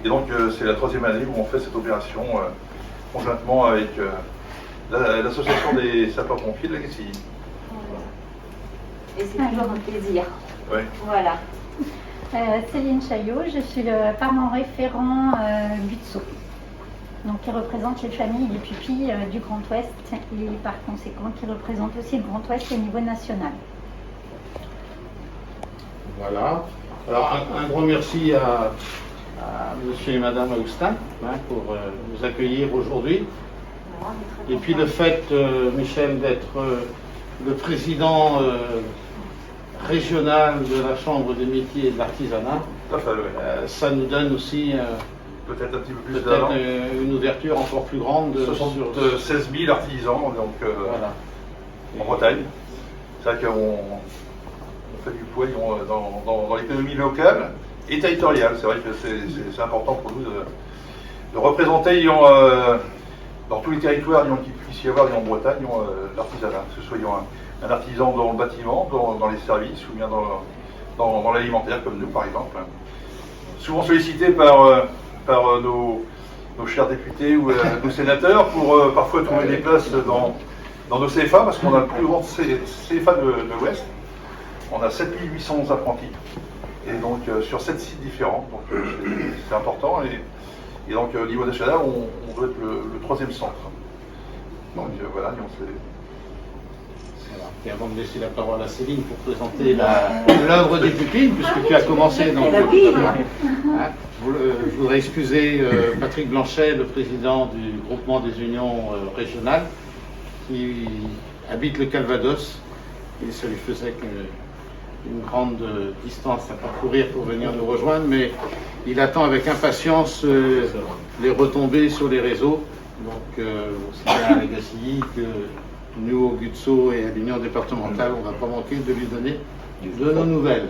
Et donc c'est la 3e année où on fait cette opération conjointement avec l'association des sapeurs-pompiers de la GCI. Et c'est toujours un plaisir. Oui. Voilà. Céline Chaillot, je suis le parent référent GUTSO, donc qui représente les familles des pupilles du Grand Ouest et par conséquent qui représente aussi le Grand Ouest au niveau national. Voilà. Alors un grand merci à monsieur et madame Aoustin pour nous accueillir aujourd'hui. Et puis le fait, Michel, d'être le président régional de la Chambre des métiers et de l'artisanat, ça nous donne aussi peut-être un petit peu plus une ouverture encore plus grande. 16 000 artisans donc, voilà. En Bretagne. C'est vrai qu'on fait du poids dans l'économie locale et territoriale. C'est vrai que c'est important pour nous de représenter dans tous les territoires qu'il puisse y avoir en Bretagne l'artisanat, que ce soit un artisan dans le bâtiment, dans les services ou bien dans l'alimentaire comme nous par exemple. Souvent sollicité par nos chers députés ou nos sénateurs pour parfois trouver des places dans nos CFA parce qu'on a le plus grand CFA de l'Ouest. On a 7800 apprentis et donc sur 7 sites différents, donc c'est important et donc au niveau national on doit être le 3e centre. Donc voilà, Et avant de laisser la parole à Céline pour présenter l'œuvre des pupilles, puisque tu as commencé donc, je voudrais excuser Patrick Blanchet, le président du groupement des unions régionales, qui habite le Calvados, et ça lui faisait une grande distance à parcourir pour venir nous rejoindre, mais il attend avec impatience les retombées sur les réseaux, donc aussi bien à la GCI que nous au GUTSO et à l'Union départementale, on ne va pas manquer de lui donner de nos nouvelles.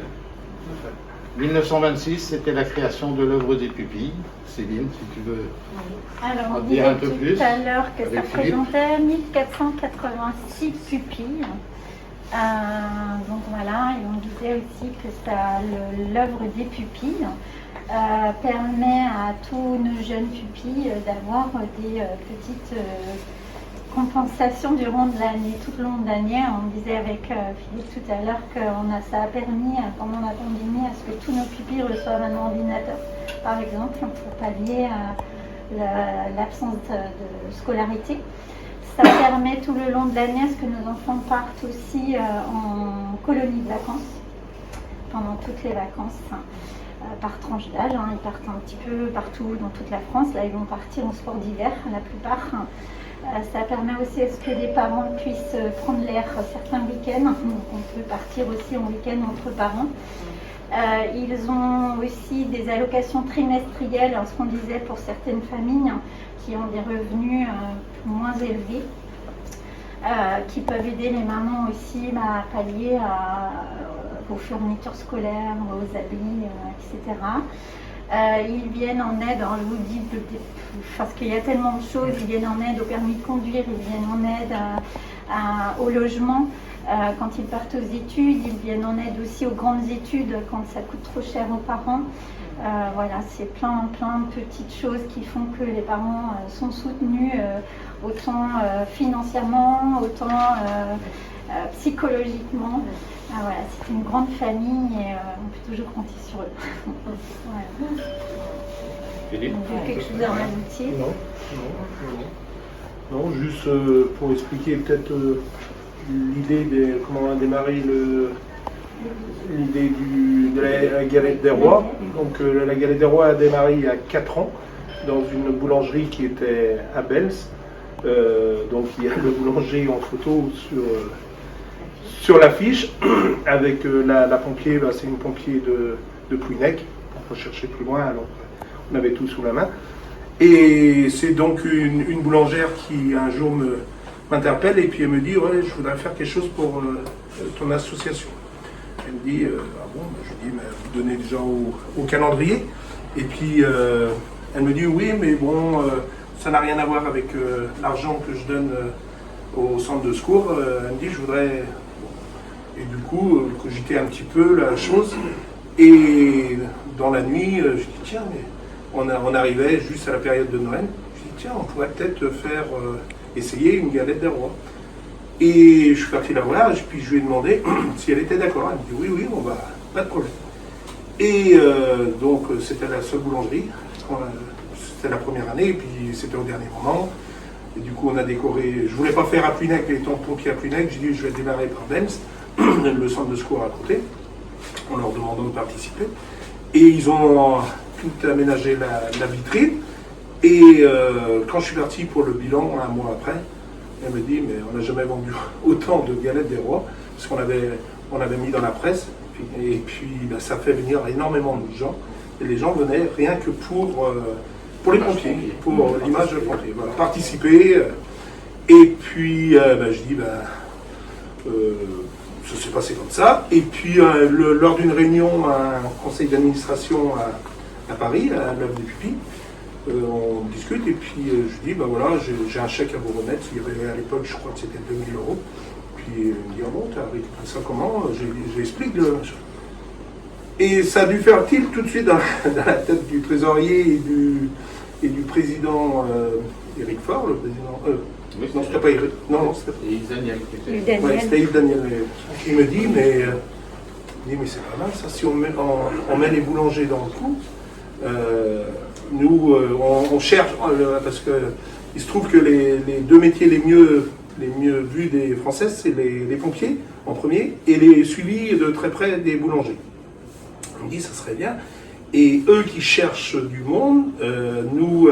1926, c'était la création de l'œuvre des pupilles. Céline, si tu veux en dire un peu plus. Tout à l'heure que ça représentait 1486 pupilles. Donc voilà, et on disait aussi que l'œuvre des pupilles permet à tous nos jeunes pupilles d'avoir des petites compensations durant l'année, tout le long de l'année. On disait avec Philippe tout à l'heure que ça a permis pendant la pandémie à ce que tous nos pupilles reçoivent un ordinateur, par exemple, pour pallier à l'absence de scolarité. Ça permet tout le long de l'année à ce que nos enfants partent aussi en colonie de vacances, pendant toutes les vacances, par tranche d'âge. Ils partent un petit peu partout dans toute la France. Là, ils vont partir en sport d'hiver, la plupart. Ça permet aussi à ce que les parents puissent prendre l'air certains week-ends. Donc on peut partir aussi en week-end entre parents. Ils ont aussi des allocations trimestrielles, ce qu'on disait pour certaines familles qui ont des revenus moins élevés, qui peuvent aider les mamans aussi à pallier aux fournitures scolaires, aux habits, etc. Ils viennent en aide, je vous dis, parce qu'il y a tellement de choses, ils viennent en aide au permis de conduire, ils viennent en aide au logement. Quand ils partent aux études, ils viennent en aide aussi aux grandes études quand ça coûte trop cher aux parents. Voilà, c'est plein de petites choses qui font que les parents sont soutenus autant financièrement, autant psychologiquement. Voilà, c'est une grande famille et on peut toujours compter sur eux. Voilà. Philippe, quelque chose à rajouter? Non, juste pour expliquer peut-être l'idée de comment a démarré l'idée de la galette des rois. Donc la galette des rois a démarré il y a 4 ans dans une boulangerie qui était à Bels. Donc il y a le boulanger en photo sur l'affiche avec la pompier, c'est une pompier de Plouhinec, pour pas chercher plus loin, alors on avait tout sous la main. Et c'est donc une boulangère qui un jour m'interpelle et puis elle me dit ouais, je voudrais faire quelque chose pour ton association. Elle me dit ah bon, je lui dis mais vous donnez déjà au calendrier. Et puis elle me dit oui mais bon ça n'a rien à voir avec l'argent que je donne au centre de secours. Elle me dit je voudrais et du coup cogiter un petit peu la chose et dans la nuit je dis tiens mais on arrivait juste à la période de Noël. Je dis tiens, on pourrait peut-être faire essayer une galette des rois. Et je suis parti la voir, et puis je lui ai demandé si elle était d'accord. Elle me dit oui, on va, pas de problème. Et donc c'était la seule boulangerie. C'était la première année, et puis c'était au dernier moment. Et du coup, on a décoré. Je voulais pas faire à Punec, les pompiers à Punec. J'ai dit, je vais démarrer par Benz, le centre de secours à côté, en leur demandant de participer. Et ils ont tout aménagé la vitrine. Et quand je suis parti pour le bilan, un mois après, elle me dit, mais on n'a jamais vendu autant de galettes des rois, parce qu'on avait mis dans la presse. Et puis, ben, ça fait venir énormément de gens. Et les gens venaient rien que pour les pompiers, pour l'image de pompier. Voilà, participer. Et puis, je dis, ça s'est passé comme ça. Et puis, lors d'une réunion, un conseil d'administration à Paris, à l'œuvre des pupilles, on discute. Et puis, je dis, voilà, j'ai un chèque à vous remettre. Il y avait à l'époque, je crois que c'était 2000 €. Puis, il me dit, ah bon, t'as récupéré ça comment? J'explique le machin. Et ça a dû faire tilt tout de suite dans la tête du trésorier et du président Éric Faure, le président. Non, c'était pas Éric. Non, c'était Yves Daniel. Ouais, c'était Yves Daniel. Il me dit, mais c'est pas mal ça, si on met les boulangers dans le coup. Nous, on cherche, parce qu'il se trouve que les deux métiers les mieux vus des Françaises, c'est les pompiers en premier, et les suivis de très près des boulangers. On me dit, ça serait bien. Et eux qui cherchent du monde, nous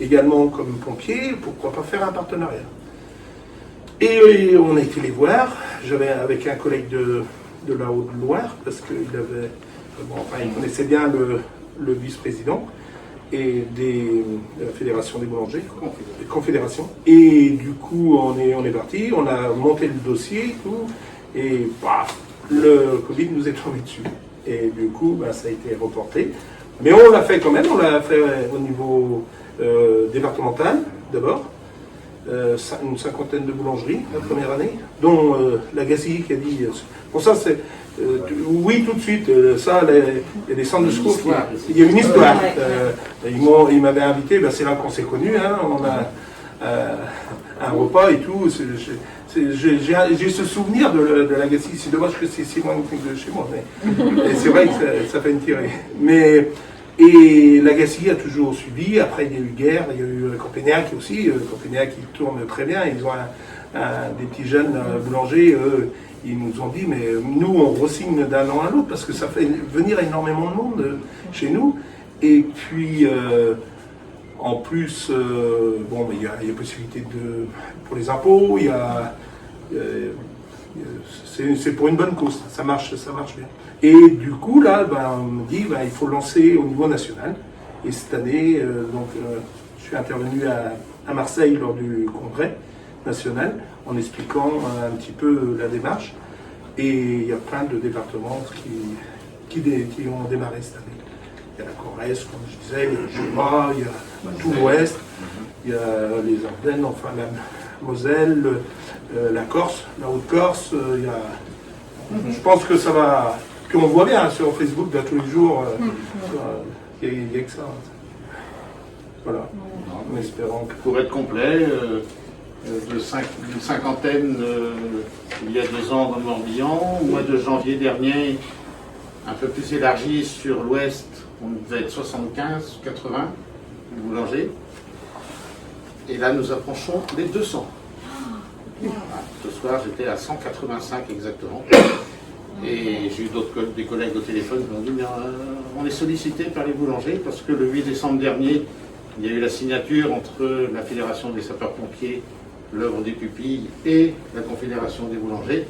également comme pompiers, pourquoi pas faire un partenariat? Et on a été les voir. J'avais avec un collègue de la Haute-Loire, parce qu'il il connaissait bien le vice-président et de la Fédération des boulangers, Confédération. Et du coup, on est parti, on a monté le dossier, tout, et le Covid nous est tombé dessus. Et du coup, ça a été reporté. Mais on l'a fait quand même, on l'a fait au niveau départemental d'abord. Une cinquantaine de boulangeries la première année, dont la Gacilly qui a dit. Pour ça, c'est. Oui, tout de suite, ça, il y a des centres de secours. Il y a une histoire. Ils m'avaient invité, c'est là qu'on s'est connus. Hein, on a un repas et tout. J'ai ce souvenir de la Gacilly. C'est dommage que c'est si loin de chez moi. Mais c'est vrai que ça fait une tirée. Et la Gacilly a toujours suivi. Après, il y a eu Guerre, il y a eu Campéniac aussi. Campéniac, qui tourne très bien. Ils ont des petits jeunes boulangers. Ils nous ont dit, mais nous, on re-signe d'un an à l'autre parce que ça fait venir énormément de monde chez nous. Et puis, en plus, il y a possibilité pour les impôts. C'est pour une bonne cause. Ça marche bien. Et du coup, là, on me dit, il faut lancer au niveau national. Et cette année, je suis intervenu à Marseille lors du congrès national en expliquant un petit peu la démarche. Et il y a plein de départements qui ont démarré cette année. Il y a la Corrèze, comme je disais, il y a le Jura, il y a tout l'Ouest, il y a les Ardennes, enfin la Moselle, la Corse, la Haute-Corse. Je pense que ça va. Puis on voit bien sur Facebook, tous les jours, il n'y a que ça. Voilà, en espérant que... Pour être complet, d'une cinquantaine il y a 2 ans dans le Morbihan, au mois de janvier dernier, un peu plus élargi sur l'Ouest, on devait être 75, 80 boulangers. Et là, nous approchons les 200. Voilà. Ce soir, j'étais à 185 exactement. Et j'ai eu des collègues au téléphone qui m'ont dit mais on est sollicité par les boulangers parce que le 8 décembre dernier, il y a eu la signature entre la Fédération des sapeurs-pompiers, l'œuvre des pupilles et la Confédération des boulangers.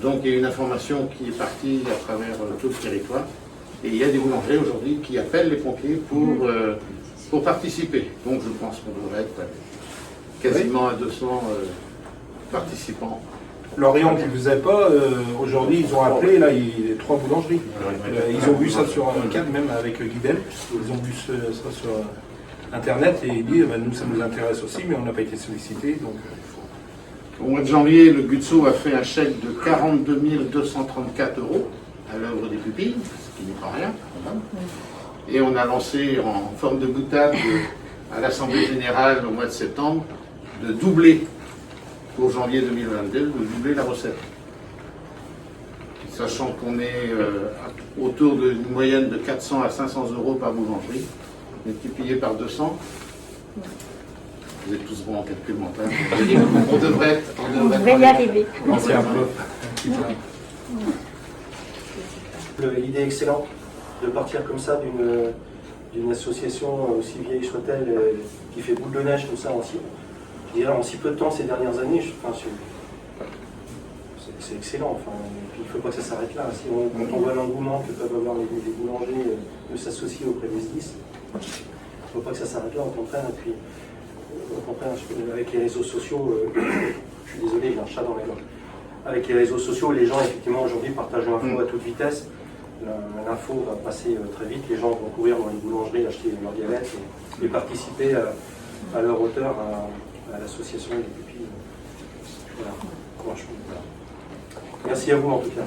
Donc il y a une information qui est partie à travers tout le territoire. Et il y a des boulangers aujourd'hui qui appellent les pompiers pour participer. Donc je pense qu'on devrait être quasiment à 200 participants. Lorient qui ne faisait pas, aujourd'hui ils ont appelé, là il y a 3 boulangeries. Ils ont vu ça sur un cadre, même avec Guidel, ils ont vu ça sur internet et ils disent nous ça nous intéresse aussi, mais on n'a pas été sollicité. Donc, Au mois de janvier, le Gutso a fait un chèque de 42 234 € à l'œuvre des pupilles, ce qui n'est pas rien. Et on a lancé en forme de boutade à l'Assemblée Générale au mois de septembre de doubler, pour janvier 2022, de doubler la recette. Sachant qu'on est autour d'une moyenne de 400 à 500 euros par boulangerie, multiplié par 200. Vous êtes tous bons en calcul mental. On devrait y arriver. L'idée est excellente de partir comme ça d'une association, aussi vieille soit-elle, qui fait boule de neige comme ça je dirais en si peu de temps ces dernières années. C'est excellent. Enfin, et puis il ne faut pas que ça s'arrête là. Quand on voit l'engouement que peuvent avoir les boulangers de s'associer auprès des SDIS, il ne faut pas que ça s'arrête là, au contraire. Et puis, au contraire, avec les réseaux sociaux, je suis désolé, il y a un chat dans la gorge. Avec les réseaux sociaux, les gens, effectivement, aujourd'hui partagent l'info à toute vitesse. L'info va passer très vite. Les gens vont courir dans les boulangeries, acheter leurs galettes et participer à leur hauteur à l'association des pupilles. Voilà. Merci à vous en tout cas.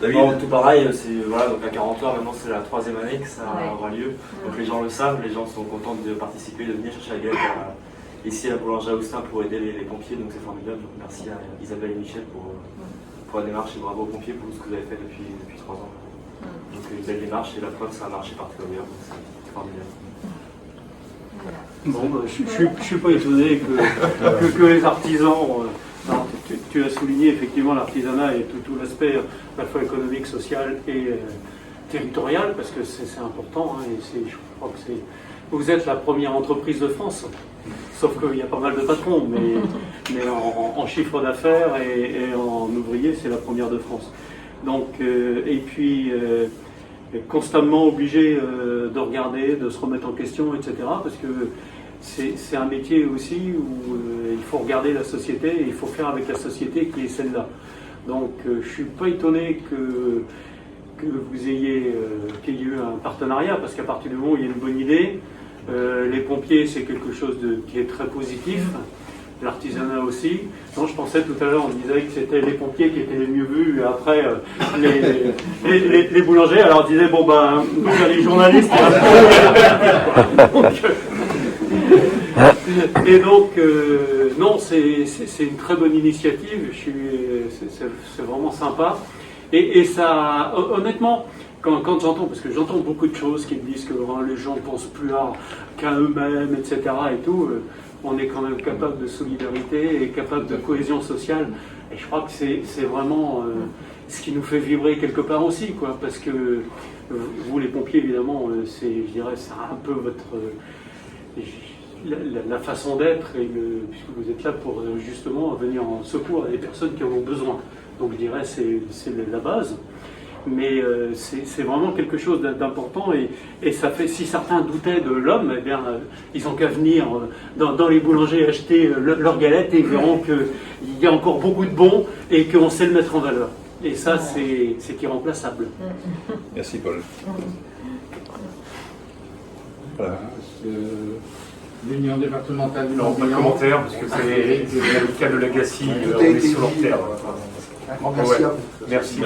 David. Bon, tout pareil, voilà, donc à 40 heures maintenant c'est la 3e année que ça aura lieu. Donc les gens le savent, les gens sont contents de participer, de venir chercher la galette ici à Boulanger Austin pour aider les pompiers, donc c'est formidable. Donc merci à Isabelle et Michel pour la démarche et bravo aux pompiers pour tout ce que vous avez fait depuis 3 ans. Donc une belle démarche et la preuve que ça a marché partout ailleurs, donc c'est formidable. Bon, je ne suis pas étonné que les artisans, tu as souligné effectivement l'artisanat et tout l'aspect à la fois économique, social et territorial, parce que c'est important, hein, et je crois que vous êtes la première entreprise de France, sauf qu'il y a pas mal de patrons, mais en chiffre d'affaires et en ouvriers, c'est la première de France. Donc, et puis constamment obligé de regarder, de se remettre en question, etc. Parce que c'est un métier aussi où il faut regarder la société et il faut faire avec la société qui est celle-là. Donc je ne suis pas étonné que vous ayez qu'il y ait eu un partenariat, parce qu'à partir du moment où il y a une bonne idée, les pompiers c'est quelque chose qui est très positif, l'artisanat aussi. Non, je pensais tout à l'heure, on disait que c'était les pompiers qui étaient les mieux vus, et après les boulangers, alors on disait bon ben nous les journalistes. Et donc non, c'est une très bonne initiative, c'est vraiment sympa. Et ça, honnêtement, quand j'entends, parce que j'entends beaucoup de choses qui me disent que les gens ne pensent plus qu'à eux-mêmes, etc. et tout, on est quand même capable de solidarité et capable de cohésion sociale. Et je crois que c'est vraiment ce qui nous fait vibrer quelque part aussi, quoi. Parce que vous, les pompiers, évidemment, je dirais, c'est un peu votre la façon d'être, puisque vous êtes là pour justement venir en secours à des personnes qui en ont besoin. Donc je dirais c'est la base. Mais c'est vraiment quelque chose d'important, et ça fait, si certains doutaient de l'homme, eh bien, ils n'ont qu'à venir dans les boulangers acheter leurs galettes et ils verront qu'il y a encore beaucoup de bons et qu'on sait le mettre en valeur. Et ça, c'est irremplaçable. Merci Paul. Voilà. L'Union départementale du Non, pas de Morbihan. commentaire, parce que c'est l'amical de l'Agassi, on est sur leur terre. Merci à vous. Merci.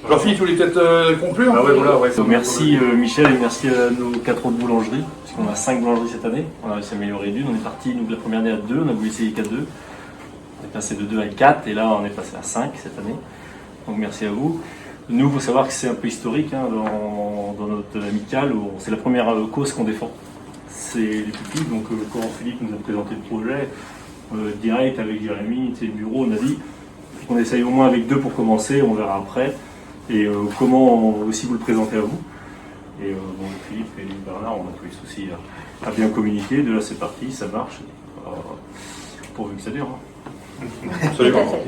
Jean-Philippe, tu voulais peut-être conclure? Ah ouais, voilà, ouais. Donc, merci Michel et merci à nos 4 autres boulangeries, puisqu'on a 5 boulangeries cette année. On a réussi à améliorer d'une. On est parti, nous, la première année à 2, on a voulu essayer qu'à 2. On est passé de 2 à 4 et là on est passé à 5 cette année. Donc merci à vous. Nous, il faut savoir que c'est un peu historique hein, dans notre amicale, c'est la première cause qu'on défend. C'est les pupilles, donc quand Philippe nous a présenté le projet, direct avec Jérémy, le bureau, on a dit qu'on essaye au moins avec 2 pour commencer, on verra après. Et comment aussi vous le présentez à vous. Et bon, Philippe et Bernard, on a tous les soucis à bien communiquer. De là, c'est parti, ça marche. Pourvu que ça dure. Hein. Absolument.